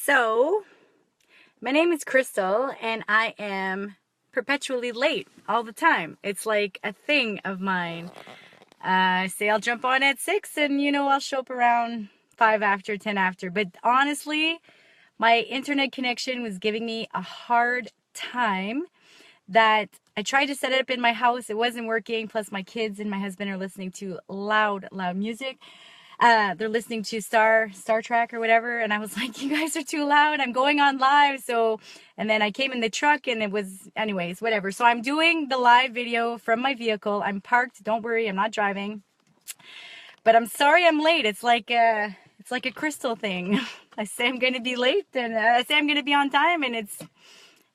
So, my name is Crystal, and I am perpetually late all the time. It's like a thing of mine. I say I'll jump on at 6, and I'll show up around 5 after, 10 after. But honestly, my internet connection was giving me a hard time that I tried to set it up in my house. It wasn't working. Plus, my kids and my husband are listening to loud music. They're listening to Star Trek or whatever, and I was like, you guys are too loud, I'm going on live. And then I came in the truck, and it was, anyways, whatever. So I'm doing the live video from my vehicle. I'm parked, don't worry, I'm not driving, but I'm sorry I'm late. It's like a Crystal thing. I say I'm gonna be late, and I say I'm gonna be on time, and it's,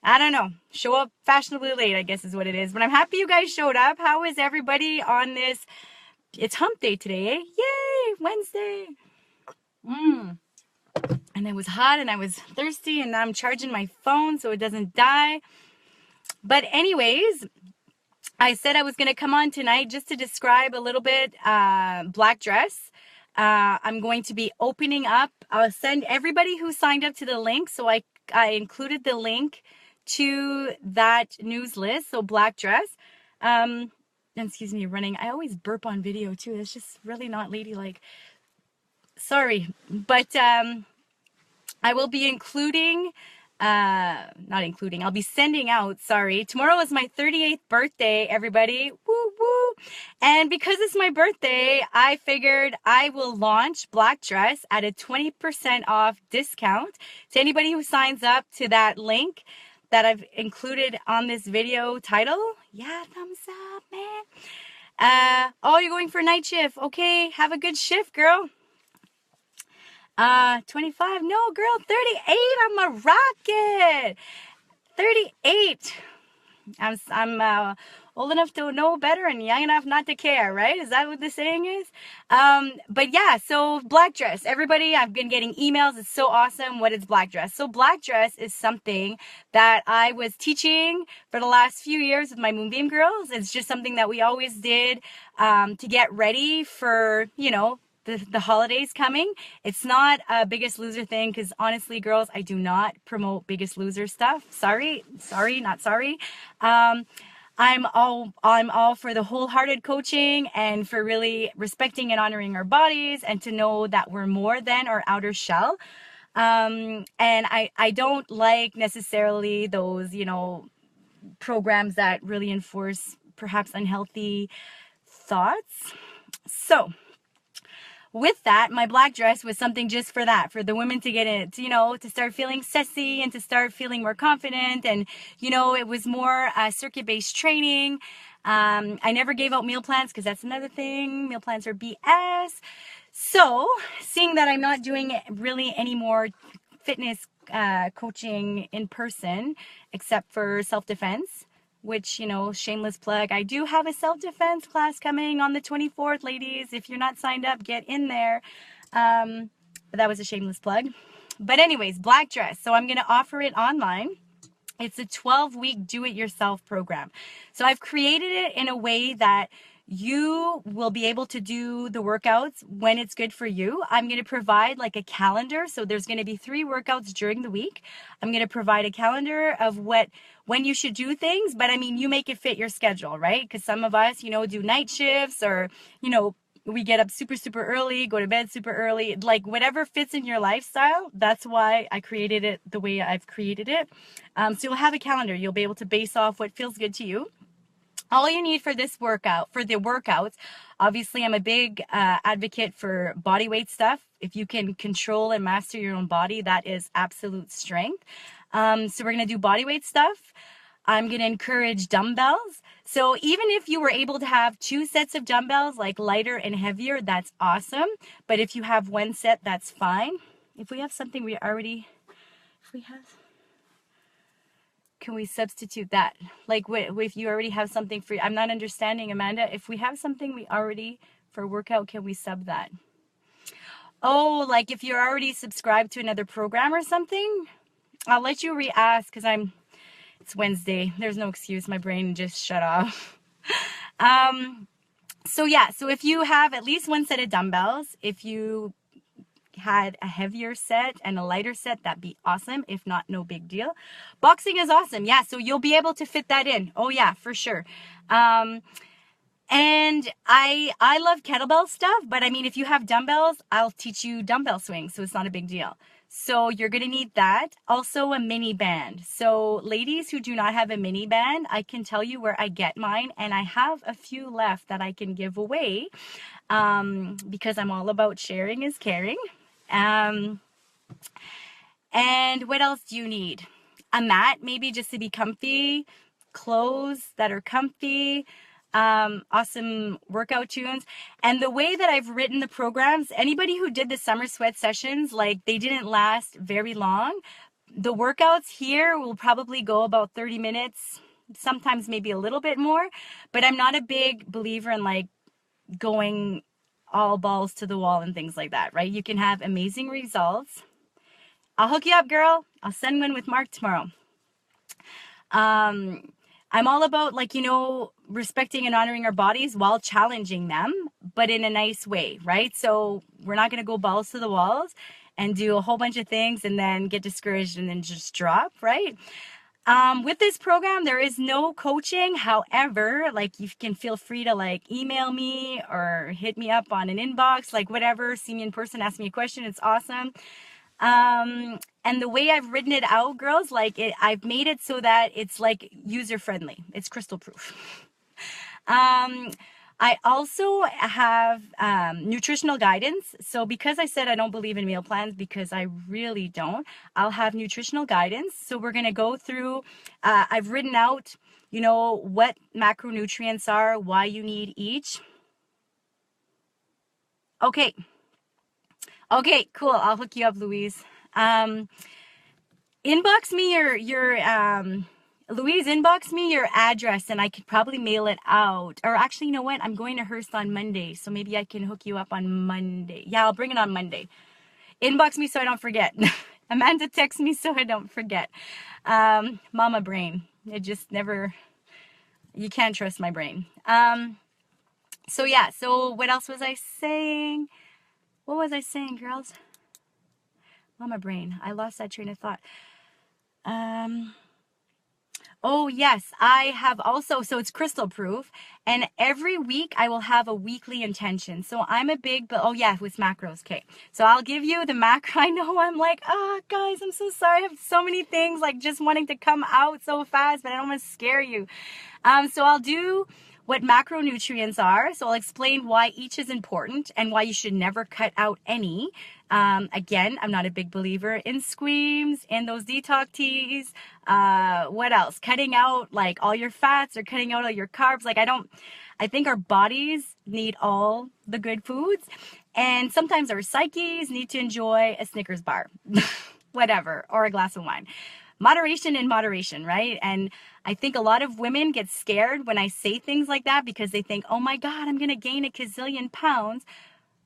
I don't know, show up fashionably late, I guess is what it is. But I'm happy you guys showed up. How is everybody on this? It's hump day today, eh? Yay, Wednesday. And it was hot, and I was thirsty, and now I'm charging my phone so it doesn't die. But anyways, I said I was going to come on tonight just to describe a little bit black dress. I'm going to be opening up. I'll send everybody who signed up to the link. So I included the link to that news list. So black dress. Excuse me, running. I always burp on video too. It's just really not ladylike. Sorry, but I will be I'll be sending out, tomorrow is my 38th birthday, everybody. Woo woo. And because it's my birthday, I figured I will launch Black Dress at a 20% off discount to anybody who signs up to that link that I've included on this video title. Yeah, thumbs up, man. Oh, you're going for night shift. Okay, have a good shift, girl. 25. No, girl, 38. I'm a rocket. 38. I'm old enough to know better and young enough not to care, right? Is that what the saying is? But yeah, so black dress. Everybody, I've been getting emails. It's so awesome. What is black dress? So black dress is something that I was teaching for the last few years with my Moonbeam girls. It's just something that we always did to get ready for, the holidays coming. It's not a Biggest Loser thing, because honestly, girls, I do not promote Biggest Loser stuff. Sorry, not sorry. I'm all for the wholehearted coaching and for really respecting and honoring our bodies and to know that we're more than our outer shell. And I don't like necessarily those, programs that really enforce perhaps unhealthy thoughts. So with that, my black dress was something just for that, for the women to get it, to start feeling sassy and to start feeling more confident. And, it was more circuit-based training. I never gave out meal plans because that's another thing. Meal plans are BS. So seeing that I'm not doing really any more fitness coaching in person, except for self-defense, which, shameless plug, I do have a self-defense class coming on the 24th, ladies. If you're not signed up, get in there. But that was a shameless plug. But anyways, black dress. So I'm going to offer it online. It's a 12-week do-it-yourself program. So I've created it in a way that you will be able to do the workouts when it's good for you. I'm going to provide like a calendar. So there's going to be 3 workouts during the week. I'm going to provide a calendar of when you should do things, but I mean, you make it fit your schedule, right? Because some of us, do night shifts, or, we get up super, super early, go to bed super early, like whatever fits in your lifestyle. That's why I created it the way I've created it. So you'll have a calendar. You'll be able to base off what feels good to you. All you need for the workouts, obviously I'm a big advocate for body weight stuff. If you can control and master your own body, that is absolute strength. So we're going to do body weight stuff. I'm going to encourage dumbbells. So even if you were able to have 2 sets of dumbbells, like lighter and heavier, that's awesome. But if you have 1 set, that's fine. If we have something can we substitute that? Like if you already have something free? I'm not understanding, Amanda. If we have something we already for workout, can we sub that? Oh, like if you're already subscribed to another program or something? I'll let you re-ask because it's Wednesday. There's no excuse. My brain just shut off. So if you have at least 1 set of dumbbells, if you had a heavier set and a lighter set, that'd be awesome. If not, no big deal. Boxing is awesome. Yeah, so you'll be able to fit that in. Oh yeah, for sure. And I love kettlebell stuff, but I mean, if you have dumbbells, I'll teach you dumbbell swings, so it's not a big deal. So you're going to need that. Also a mini band. So ladies who do not have a mini band, I can tell you where I get mine, and I have a few left that I can give away, because I'm all about sharing is caring. And what else do you need? A mat, maybe, just to be comfy, clothes that are comfy, awesome workout tunes. And the way that I've written the programs, anybody who did the summer sweat sessions, like, they didn't last very long. The workouts here will probably go about 30 minutes, sometimes maybe a little bit more, but I'm not a big believer in like going all balls to the wall and things like that, right? You can have amazing results. I'll hook you up, girl. I'll send one with Mark tomorrow. I'm all about, like, you know, respecting and honoring our bodies while challenging them, but in a nice way, right? So we're not going to go balls to the walls and do a whole bunch of things and then get discouraged and then just drop, right? With this program, there is no coaching. However, like, you can feel free to like email me or hit me up on an inbox, like whatever, see me in person, ask me a question. It's awesome. And the way I've written it out, girls, like I've made it so that it's like user friendly. It's crystal proof. I also have nutritional guidance. So because I said I don't believe in meal plans, because I really don't, I'll have nutritional guidance. So we're going to go through, I've written out, you know, what macronutrients are, why you need each. Okay. Okay, cool. I'll hook you up, Louise. Inbox me your Louise, inbox me your address and I could probably mail it out. Or actually, you know what? I'm going to Hearst on Monday, so maybe I can hook you up on Monday. Yeah, I'll bring it on Monday. Inbox me so I don't forget. Amanda, text me so I don't forget. Mama brain. It just never, you can't trust my brain. So yeah, so what else was I saying? What was I saying, girls? Mama brain. I lost that train of thought. Oh yes, I have also, so it's crystal proof, and every week I will have a weekly intention. So I'm a big, but oh yeah, with macros. Okay. So I'll give you the macro. I know I'm like, oh guys, I'm so sorry. I have so many things like just wanting to come out so fast, but I don't want to scare you. So I'll do what macronutrients are. So I'll explain why each is important and why you should never cut out any. Again, I'm not a big believer in squeams and those detox teas. What else? Cutting out like all your fats or cutting out all your carbs. Like I think our bodies need all the good foods, and sometimes our psyches need to enjoy a Snickers bar, whatever, or a glass of wine. Moderation in moderation, right? And I think a lot of women get scared when I say things like that because they think, oh my God, I'm going to gain a gazillion pounds.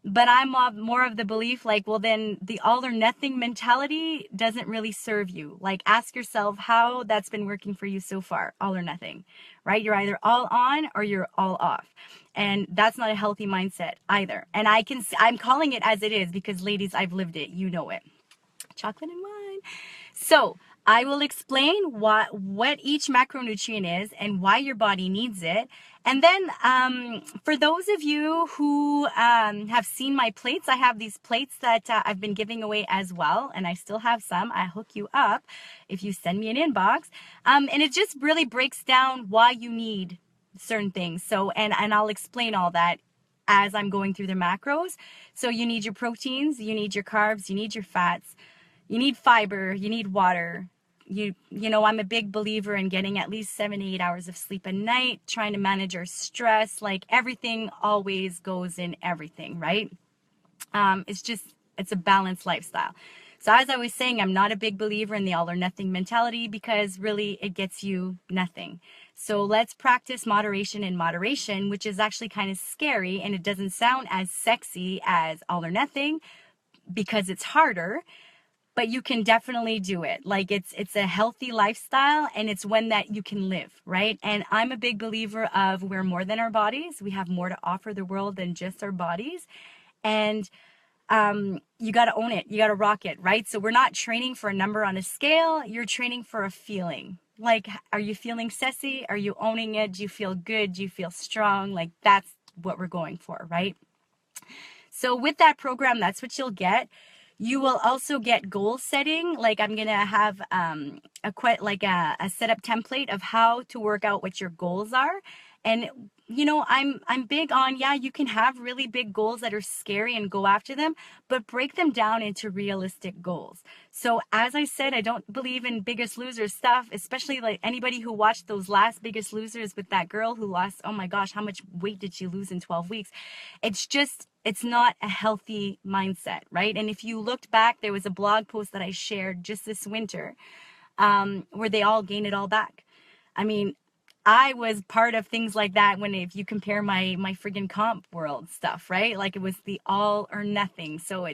But I'm more of the belief, like, well, then the all or nothing mentality doesn't really serve you. Like, ask yourself how that's been working for you so far, all or nothing, right? You're either all on or you're all off. And that's not a healthy mindset either. And I'm calling it as it is because, ladies, I've lived it. You know it. Chocolate and wine. So I will explain what each macronutrient is and why your body needs it. And then for those of you who have seen my plates, I have these plates that I've been giving away as well. And I still have some. I hook you up if you send me an inbox. And it just really breaks down why you need certain things. So, and I'll explain all that as I'm going through the macros. So you need your proteins, you need your carbs, you need your fats, you need fiber, you need water. You know, I'm a big believer in getting at least 7 to 8 hours of sleep a night, trying to manage our stress. Like, everything always goes in everything, right? It's a balanced lifestyle. So as I was saying, I'm not a big believer in the all or nothing mentality because really it gets you nothing. So let's practice moderation in moderation, which is actually kind of scary, and it doesn't sound as sexy as all or nothing because it's harder. But you can definitely do it. Like, it's a healthy lifestyle, and it's one that you can live, right? And I'm a big believer of we're more than our bodies. We have more to offer the world than just our bodies. And you got to own it. You got to rock it, right? So we're not training for a number on a scale. You're training for a feeling. Like, are you feeling sassy? Are you owning it? Do you feel good? Do you feel strong? Like, that's what we're going for, right? So with that program, that's what you'll get. You will also get goal setting. Like, I'm going to have a setup template of how to work out what your goals are. And you know, I'm big on, yeah, you can have really big goals that are scary and go after them, but break them down into realistic goals. So as I said, I don't believe in Biggest Loser stuff, especially like anybody who watched those last Biggest Losers with that girl who lost, oh my gosh, how much weight did she lose in 12 weeks? It's not a healthy mindset, right? And if you looked back, there was a blog post that I shared just this winter where they all gained it all back. I mean, I was part of things like that if you compare my friggin' comp world stuff, right? Like, it was the all or nothing. So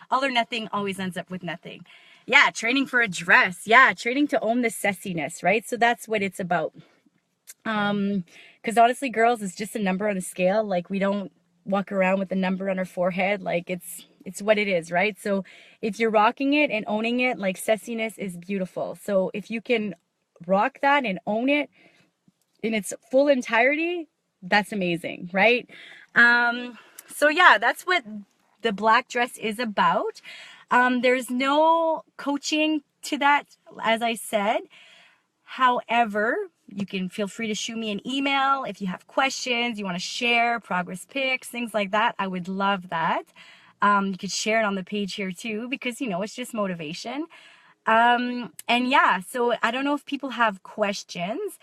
all or nothing always ends up with nothing. Yeah, training for a dress. Yeah, training to own the sessiness, right? So that's what it's about. Because honestly, girls, it's just a number on a scale. Like, we don't walk around with a number on our forehead. Like, it's what it is, right? So if you're rocking it and owning it, like, sessiness is beautiful. So if you can rock that and own it in its full entirety, that's amazing, right? So yeah, that's what the black dress is about. There's no coaching to that, as I said. However, you can feel free to shoot me an email if you have questions, you want to share progress pics, things like that. I would love that. You could share it on the page here too, because, you know, it's just motivation. And yeah, so I don't know if people have questions,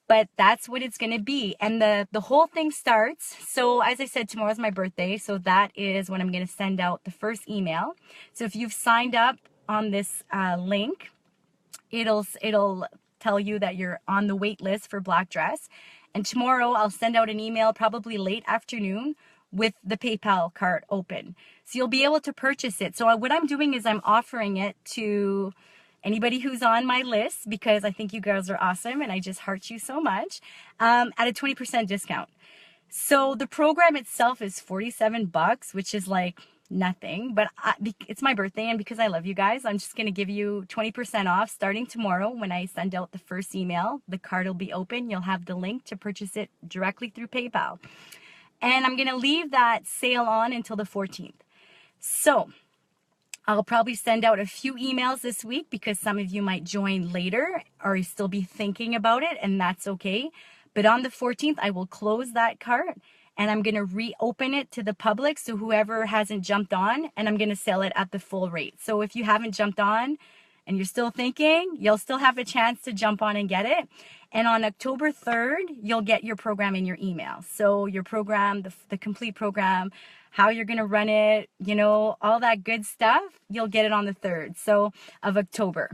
but that's what it's going to be. And the whole thing starts. So as I said, tomorrow's my birthday. So that is when I'm going to send out the first email. So if you've signed up on this link, it'll tell you that you're on the wait list for black dress. And tomorrow I'll send out an email, probably late afternoon, with the PayPal card open. So you'll be able to purchase it. So what I'm doing is I'm offering it to anybody who's on my list, because I think you girls are awesome and I just heart you so much, at a 20% discount. So the program itself is $47, which is like nothing, but it's my birthday, and because I love you guys, I'm just going to give you 20% off starting tomorrow. When I send out the first email, the card will be open. You'll have the link to purchase it directly through PayPal. And I'm going to leave that sale on until the 14th. So I'll probably send out a few emails this week because some of you might join later or still be thinking about it, and that's okay. But on the 14th, I will close that cart and I'm going to reopen it to the public. So whoever hasn't jumped on, and I'm going to sell it at the full rate. So if you haven't jumped on and you're still thinking, you'll still have a chance to jump on and get it. And on October 3rd, you'll get your program in your email. So your program, the complete program, how you're going to run it, you know, all that good stuff, you'll get it on the 3rd of October.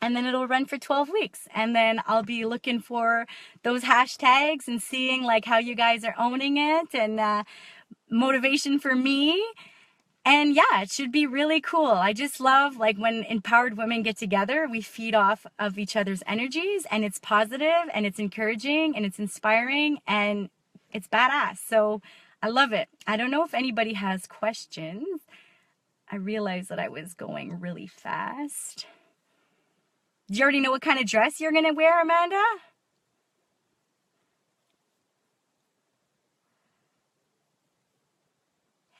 And then it'll run for 12 weeks. And then I'll be looking for those hashtags and seeing like how you guys are owning it, and motivation for me. And yeah, it should be really cool. I just love like when empowered women get together, we feed off of each other's energies, and it's positive and it's encouraging and it's inspiring and it's badass. So I love it. I don't know if anybody has questions. I realized that I was going really fast. Do you already know what kind of dress you're going to wear, Amanda?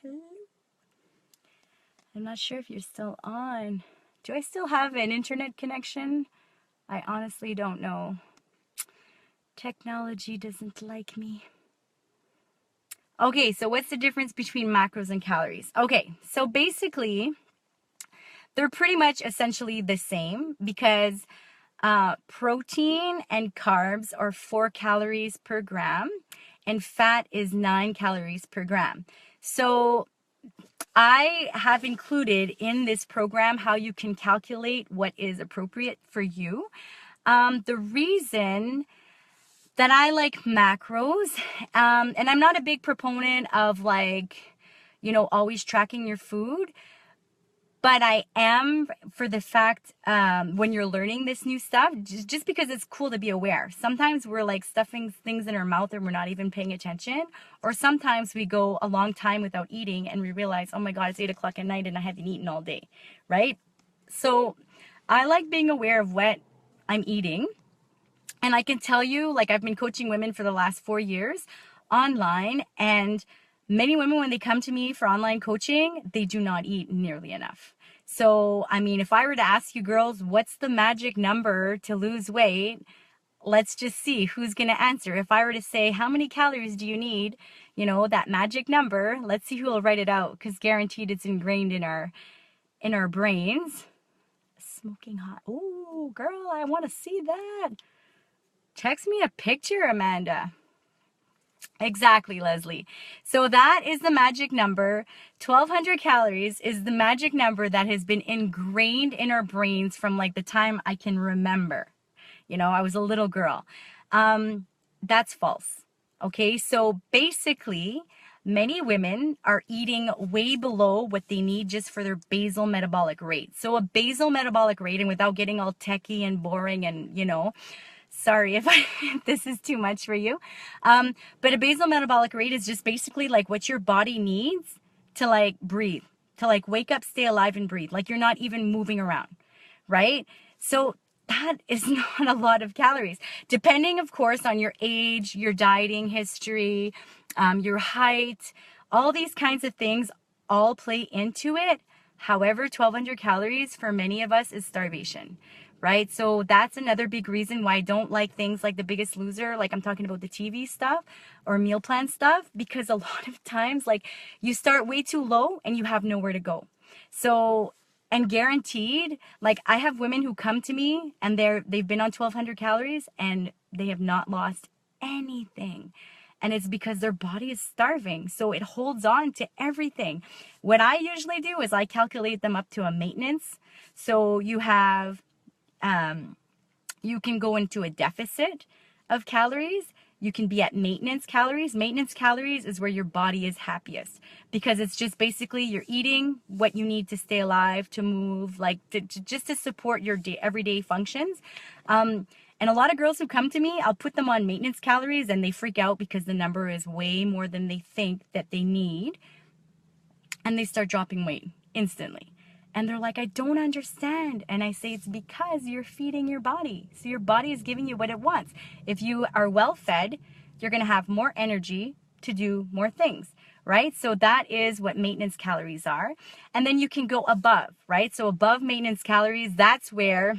Hello? I'm not sure if you're still on. Do I still have an internet connection? I honestly don't know. Technology doesn't like me. Okay, so what's the difference between macros and calories? Okay, so basically, they're pretty much essentially the same, because protein and carbs are 4 calories per gram and fat is 9 calories per gram. So I have included in this program how you can calculate what is appropriate for you. The reason that I like macros, and I'm not a big proponent of like, you know, always tracking your food, But I am for the fact when you're learning this new stuff, just because it's cool to be aware. Sometimes we're like stuffing things in our mouth and we're not even paying attention. Or sometimes we go a long time without eating and we realize, oh my God, it's 8 o'clock at night and I haven't eaten all day, right? So I like being aware of what I'm eating. And I can tell you, like, I've been coaching women for the last 4 years online, and many women, when they come to me for online coaching, they do not eat nearly enough. So, I mean, if I were to ask you girls, what's the magic number to lose weight? Let's just see who's going to answer. If I were to say, how many calories do you need? You know, that magic number, let's see who will write it out, because guaranteed it's ingrained in our brains. Smoking hot. Oh, girl, I want to see that. Text me a picture, Amanda. Exactly, Leslie. So that is the magic number. 1,200 calories is the magic number that has been ingrained in our brains from like the time I can remember. You know, I was a little girl. That's false. Okay, so basically, many women are eating way below what they need just for their basal metabolic rate. So a basal metabolic rate, and without getting all techie and boring and, you know, sorry if this is too much for you. But a basal metabolic rate is just basically like what your body needs to like breathe, to like wake up, stay alive and breathe. Like you're not even moving around, right? So that is not a lot of calories. Depending, of course, on your age, your dieting history, your height, all these kinds of things all play into it. However, 1,200 calories for many of us is starvation. Right? So that's another big reason why I don't like things like The Biggest Loser, like I'm talking about the TV stuff or meal plan stuff, because a lot of times like you start way too low and you have nowhere to go. So, and guaranteed, like I have women who come to me and they've been on 1,200 calories and they have not lost anything. And it's because their body is starving. So it holds on to everything. What I usually do is I calculate them up to a maintenance. So you have you can go into a deficit of calories. You can be at maintenance calories. Maintenance calories is where your body is happiest because it's just basically you're eating what you need to stay alive, to move, like just to support your everyday functions. And a lot of girls who come to me, I'll put them on maintenance calories and they freak out because the number is way more than they think that they need. And they start dropping weight instantly. And they're like, I don't understand. And I say, it's because you're feeding your body. So your body is giving you what it wants. If you are well fed, you're going to have more energy to do more things, right? So that is what maintenance calories are. And then you can go above, right? So above maintenance calories, that's where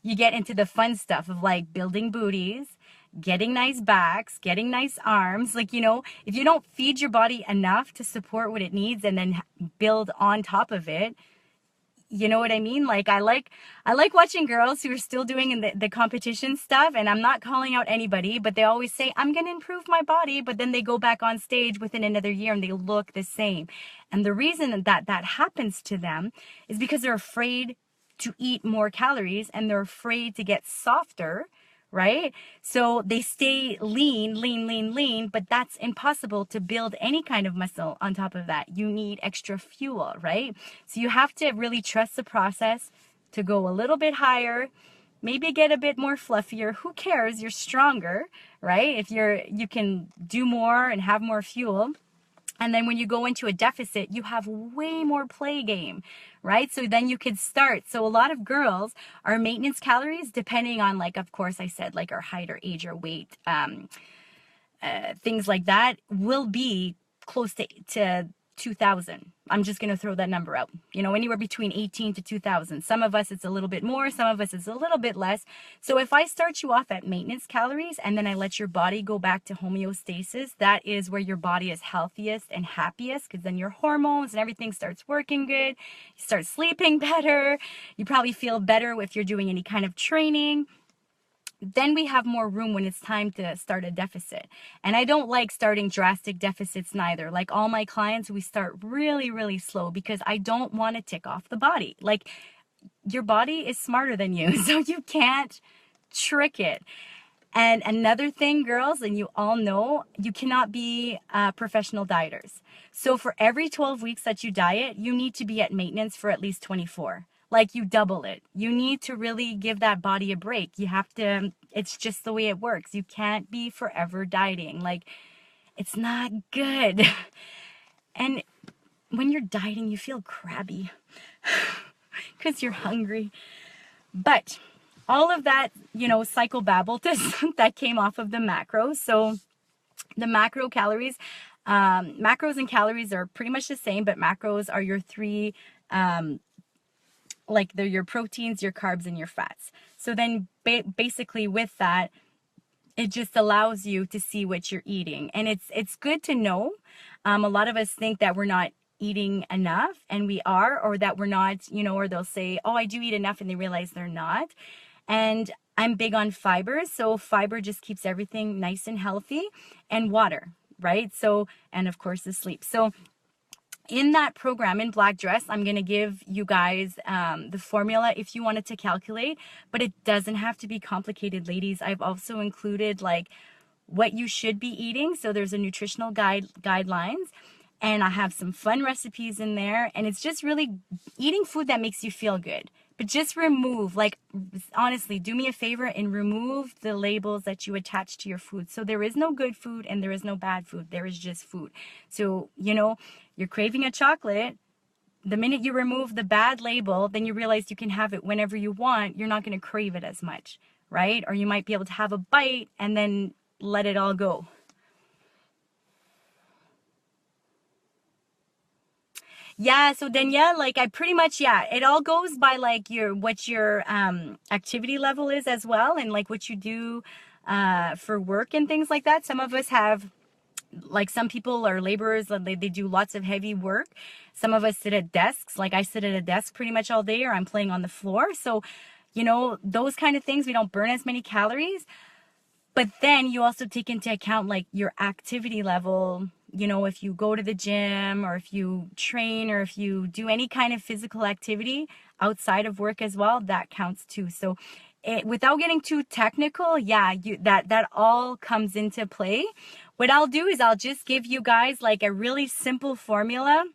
you get into the fun stuff of like building booties, getting nice backs, getting nice arms. Like, you know, if you don't feed your body enough to support what it needs and then build on top of it, you know what I mean? Like, I like watching girls who are still doing the competition stuff, and I'm not calling out anybody, but they always say, I'm going to improve my body, but then they go back on stage within another year and they look the same. And the reason that happens to them is because they're afraid to eat more calories and they're afraid to get softer, right? So they stay lean, but that's impossible to build any kind of muscle on top of that. You need extra fuel, right? So you have to really trust the process to go a little bit higher, maybe get a bit more fluffier. Who cares? You're stronger, right? If you can do more and have more fuel. And then when you go into a deficit, you have way more play game, right? So then you could start. So a lot of girls, our maintenance calories, depending on, like, of course, I said, like our height or age or weight, things like that, will be close to 2,000. I'm just going to throw that number out, you know, anywhere between 18 to 2,000. Some of us, it's a little bit more. Some of us, it's a little bit less. So if I start you off at maintenance calories and then I let your body go back to homeostasis, that is where your body is healthiest and happiest, because then your hormones and everything starts working good. You start sleeping better. You probably feel better if you're doing any kind of training. Then we have more room when it's time to start a deficit. And I don't like starting drastic deficits neither. Like all my clients, we start really, really slow because I don't want to tick off the body. Like your body is smarter than you, so you can't trick it. And another thing, girls, and you all know, you cannot be professional dieters. So for every 12 weeks that you diet, you need to be at maintenance for at least 24. Like you double it. You need to really give that body a break. You have to, it's just the way it works. You can't be forever dieting. Like it's not good. And when you're dieting, you feel crabby because you're hungry. But all of that, you know, psychobabble that came off of the macros. So the macro calories, macros and calories are pretty much the same, but macros are your three, like they're your proteins, your carbs, and your fats. So then basically with that, it just allows you to see what you're eating. And it's good to know. A lot of us think that we're not eating enough, and we are, or that we're not, you know, or they'll say, oh, I do eat enough, and they realize they're not. And I'm big on fiber. So fiber just keeps everything nice and healthy, and water, right? So, and of course the sleep. So in that program in Black Dress, I'm going to give you guys the formula if you wanted to calculate, but it doesn't have to be complicated, ladies. I've also included like what you should be eating. So there's a nutritional guidelines, and I have some fun recipes in there, and it's just really eating food that makes you feel good. But just remove, like, honestly, do me a favor and remove the labels that you attach to your food. So there is no good food and there is no bad food. There is just food. So, you know, you're craving a chocolate. The minute you remove the bad label, then you realize you can have it whenever you want. You're not going to crave it as much, right? Or you might be able to have a bite and then let it all go. Yeah, so Danielle, like I pretty much, yeah, it all goes by like what your activity level is as well, and like what you do for work and things like that. Some of us have, like some people are laborers, they do lots of heavy work. Some of us sit at desks, like I sit at a desk pretty much all day, or I'm playing on the floor. So, you know, those kind of things, we don't burn as many calories. But then you also take into account like your activity level. You know, if you go to the gym, or if you train, or if you do any kind of physical activity outside of work as well, that counts too. So without getting too technical, yeah, that all comes into play. What I'll do is I'll just give you guys like a really simple formula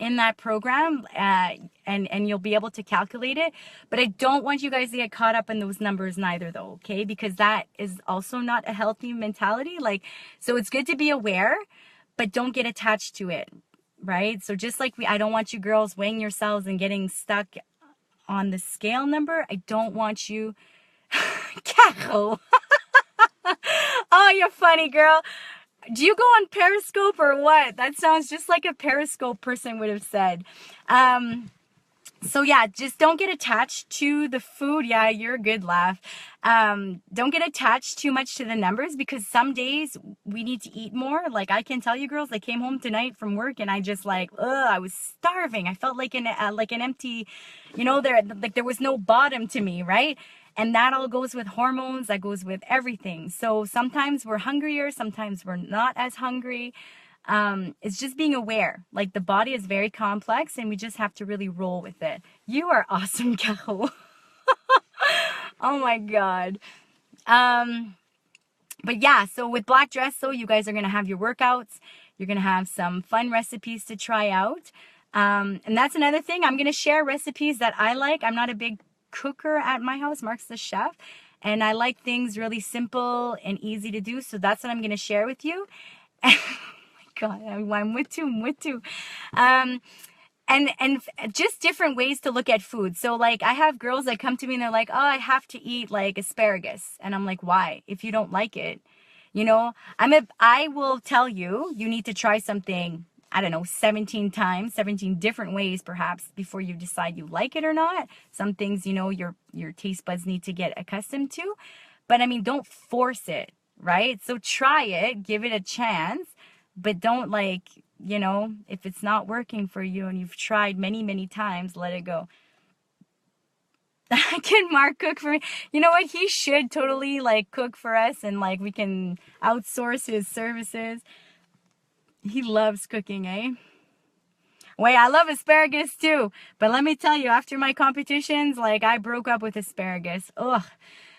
in that program, and you'll be able to calculate it. But I don't want you guys to get caught up in those numbers neither though, okay? Because that is also not a healthy mentality. Like, so it's good to be aware, but don't get attached to it, right? So just like I don't want you girls weighing yourselves and getting stuck on the scale number. I don't want you, Caro. Oh, you're funny, girl. Do you go on Periscope or what? That sounds just like a Periscope person would have said. So yeah, just don't get attached to the food. Yeah, you're a good laugh. Don't get attached too much to the numbers, because some days we need to eat more. Like I can tell you girls, I came home tonight from work and I just like, I was starving. I felt like an empty, you know, there was no bottom to me, right? And that all goes with hormones, that goes with everything. So sometimes we're hungrier, sometimes we're not as hungry. It's just being aware. Like the body is very complex and we just have to really roll with it. You are awesome, Caro. Oh my God. But yeah, so with Black Dress, so you guys are going to have your workouts. You're going to have some fun recipes to try out. And that's another thing. I'm going to share recipes that I like. I'm not a big cooker at my house. Mark's the chef. And I like things really simple and easy to do. So that's what I'm going to share with you. God, I'm with you. And just different ways to look at food. So like I have girls that come to me and they're like, oh, I have to eat like asparagus. And I'm like, why? If you don't like it, you know, I will tell you, you need to try something, I don't know, 17 times, 17 different ways perhaps before you decide you like it or not. Some things, you know, your taste buds need to get accustomed to. But I mean, don't force it, right? So try it, give it a chance. But don't like, you know, if it's not working for you and you've tried many, many times, let it go. Can Mark cook for me? You know what? He should totally like cook for us, and like we can outsource his services. He loves cooking, eh? Wait, I love asparagus too. But let me tell you, after my competitions, like I broke up with asparagus. Ugh.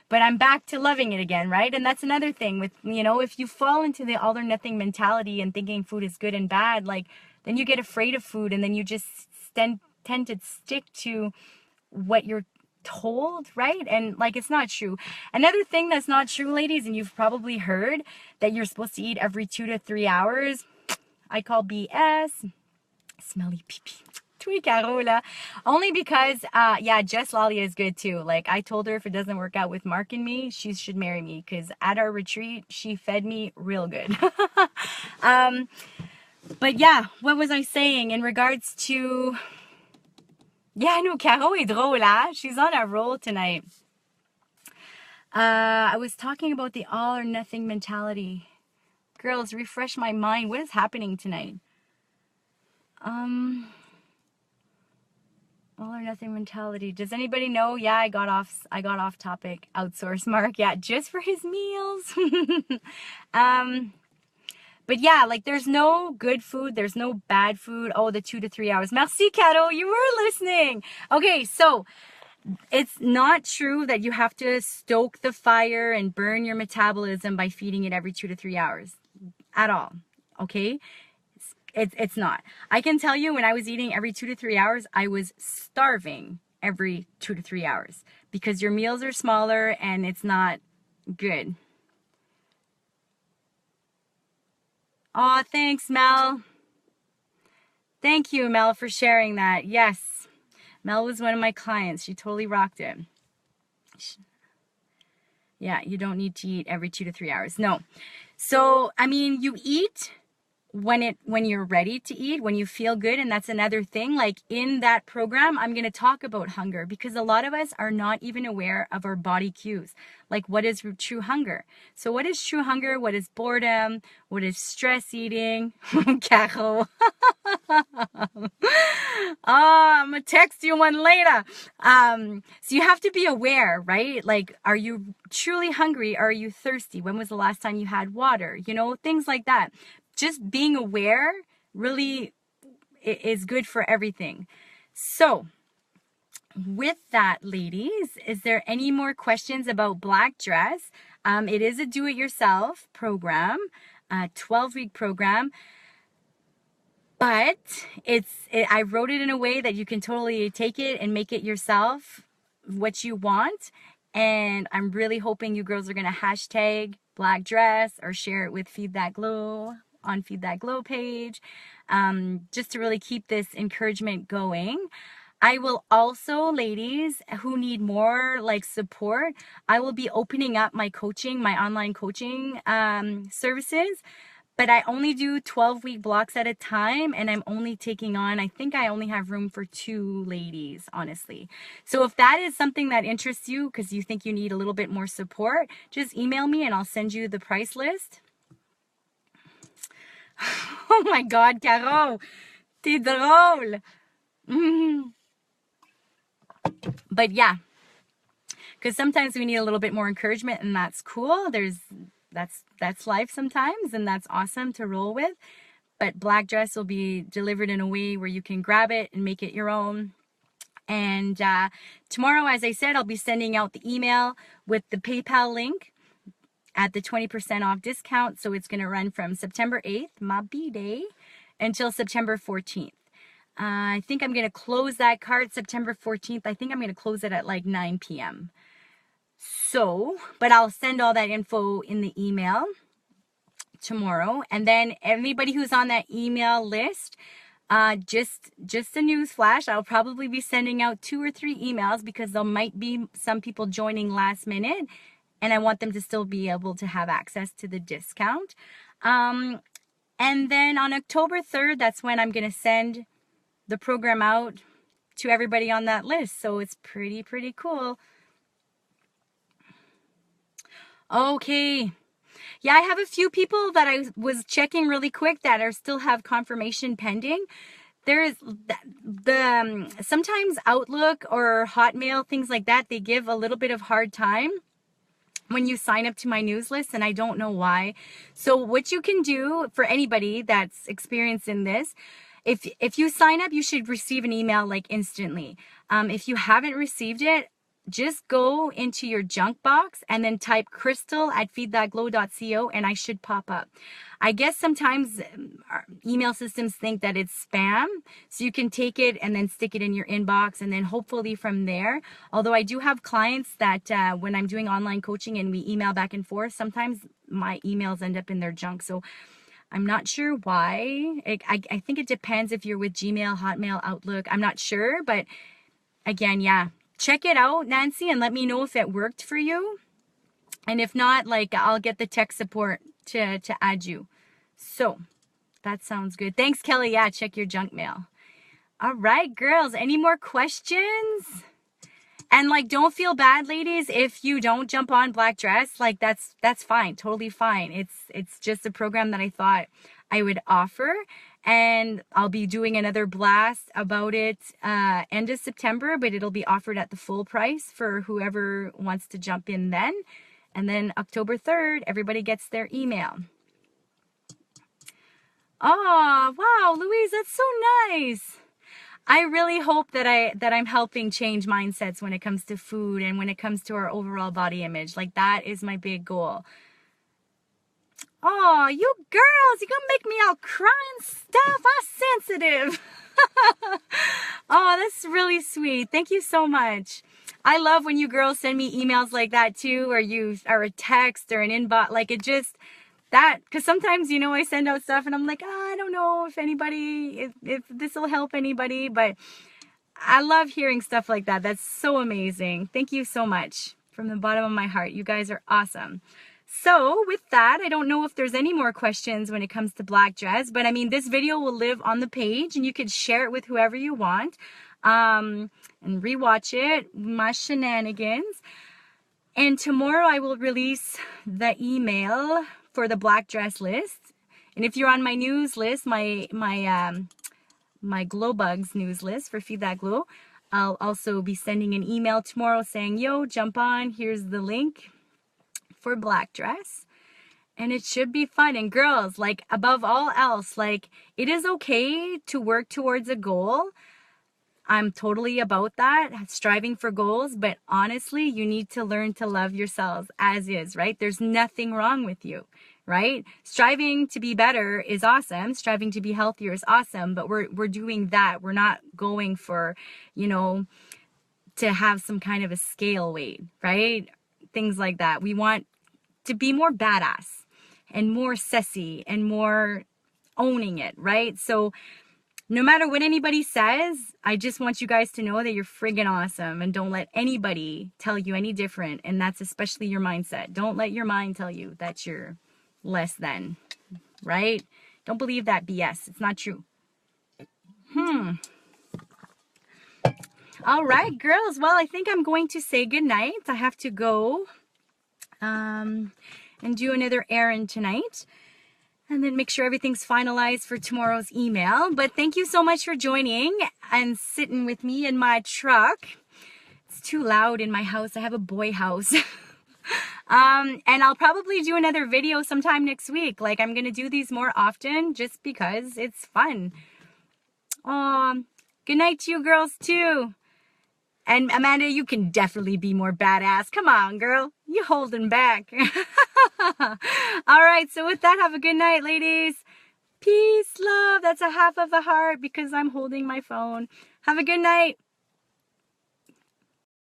but I'm back to loving it again, right? And that's another thing with, you know, if you fall into the all or nothing mentality and thinking food is good and bad, like then you get afraid of food and then you just tend to stick to what you're told, right? And like it's not true. Another thing that's not true, ladies, and you've probably heard that you're supposed to eat every 2 to 3 hours. I call BS. Smelly pee-pee. Only because yeah, Jess Lalia is good too. Like I told her if it doesn't work out with Mark and me, she should marry me, because at our retreat she fed me real good. But yeah, what was I saying in regards to, yeah, no, Caro est drôle, hein? She's on a roll tonight. I was talking about the all or nothing mentality. Girls, refresh my mind. What is happening tonight? All or nothing mentality. Does anybody know? Yeah, I got off topic. Outsource Mark. Yeah, just for his meals. But yeah, like there's no good food, there's no bad food. Oh, the 2 to 3 hours. Merci, Caro, you were listening. Okay, so it's not true that you have to stoke the fire and burn your metabolism by feeding it every 2 to 3 hours at all. Okay? It's not. I can tell you when I was eating every 2 to 3 hours, I was starving every 2 to 3 hours because your meals are smaller and it's not good. Oh, thanks, Mel. Thank you, Mel, for sharing that. Yes, Mel was one of my clients. She totally rocked it. Yeah, you don't need to eat every 2 to 3 hours. No. So, I mean, you eat when you're ready to eat, when you feel good. And that's another thing. Like in that program, I'm going to talk about hunger because a lot of us are not even aware of our body cues. Like what is true hunger? So what is true hunger? What is boredom? What is stress eating? Caro. I'm gonna text you one later. So you have to be aware, right? Like, are you truly hungry? Are you thirsty? When was the last time you had water? You know, things like that. Just being aware really is good for everything. So with that, ladies, is there any more questions about Black Dress? It is a do-it-yourself program, a 12-week program, but I wrote it in a way that you can totally take it and make it yourself what you want. And I'm really hoping you girls are going to hashtag Black Dress or share it with Feed That Glow on Feed That Glow page, just to really keep this encouragement going. I will also, ladies who need more like support, I will be opening up my coaching, my online coaching services, but I only do 12-week blocks at a time, and I'm only taking on, I think I only have room for 2 ladies, honestly. So if that is something that interests you because you think you need a little bit more support, just email me and I'll send you the price list. Oh my God, Caro, t'es drôle. But yeah, because sometimes we need a little bit more encouragement, and that's cool. That's life sometimes, and that's awesome to roll with. But Black Dress will be delivered in a way where you can grab it and make it your own. And tomorrow, as I said, I'll be sending out the email with the PayPal link at the 20% off discount. So it's going to run from September 8th, my B-Day, until September 14th. I think I'm going to close that cart September 14th. I think I'm going to close it at like 9 p.m. So, but I'll send all that info in the email tomorrow. And then everybody who's on that email list, just a news flash, I'll probably be sending out 2 or 3 emails because there might be some people joining last minute, and I want them to still be able to have access to the discount. And then on October 3rd, that's when I'm going to send the program out to everybody on that list. So it's pretty cool. Okay. Yeah, I have a few people that I was checking really quick that are still have confirmation pending. There is sometimes Outlook or Hotmail, things like that, they give a little bit of hard time when you sign up to my news list, and I don't know why. So what you can do for anybody that's experienced in this, if you sign up, you should receive an email like instantly. If you haven't received it, just go into your junk box and then type crystal@feedthatglow.co and I should pop up. I guess sometimes our email systems think that it's spam, so you can take it and then stick it in your inbox and then hopefully from there. Although I do have clients that when I'm doing online coaching and we email back and forth, sometimes my emails end up in their junk. So I'm not sure why. I think it depends if you're with Gmail, Hotmail, Outlook. I'm not sure, but again, yeah. Check it out, Nancy, and let me know if it worked for you. And if not, like, I'll get the tech support to add you. So that sounds good. Thanks, Kelly. Yeah, check your junk mail. All right, girls, any more questions? And like, don't feel bad, ladies, if you don't jump on Black Dress. Like, that's fine, totally fine. It's just a program that I thought I would offer. And I'll be doing another blast about it end of September, but it'll be offered at the full price for whoever wants to jump in then. And then October 3rd, everybody gets their email. Oh, wow, Louise, that's so nice. I really hope that I'm helping change mindsets when it comes to food and when it comes to our overall body image. Like, that is my big goal. Oh, you girls, you're gonna make me all cry and stuff. I'm sensitive. Oh, that's really sweet. Thank you so much. I love when you girls send me emails like that too, or a text or an inbox. Like, it just, that, because sometimes, you know, I send out stuff and I'm like, oh, I don't know if anybody, if this will help anybody, but I love hearing stuff like that. That's so amazing. Thank you so much from the bottom of my heart. You guys are awesome. So with that, I don't know if there's any more questions when it comes to Black Dress, but I mean, this video will live on the page and you could share it with whoever you want and rewatch it, my shenanigans. And tomorrow I will release the email for the Black Dress list. And if you're on my news list, my Glow Bugs news list for Feed That Glow, I'll also be sending an email tomorrow saying, yo, jump on, here's the link for Black Dress. And it should be fun. And girls, like, above all else, like, it is okay to work towards a goal. I'm totally about that, striving for goals, but honestly, you need to learn to love yourselves as is, right? There's nothing wrong with you, right? Striving to be better is awesome. Striving to be healthier is awesome, but we're doing that. We're not going for, you know, to have some kind of a scale weight, right? Things like that. We want to be more badass and more sassy and more owning it, right? So no matter what anybody says, I just want you guys to know that you're friggin' awesome, and don't let anybody tell you any different. And that's especially your mindset. Don't let your mind tell you that you're less than, right? Don't believe that BS. It's not true. All right, girls. Well, I think I'm going to say goodnight. I have to go and do another errand tonight. And then make sure everything's finalized for tomorrow's email. But thank you so much for joining and sitting with me in my truck. It's too loud in my house. I have a boy house. And I'll probably do another video sometime next week. Like, I'm going to do these more often just because it's fun. Good night to you girls too. And Amanda, you can definitely be more badass. Come on, girl. You holding back. All right. So with that, have a good night, ladies. Peace, love. That's a half of a heart because I'm holding my phone. Have a good night.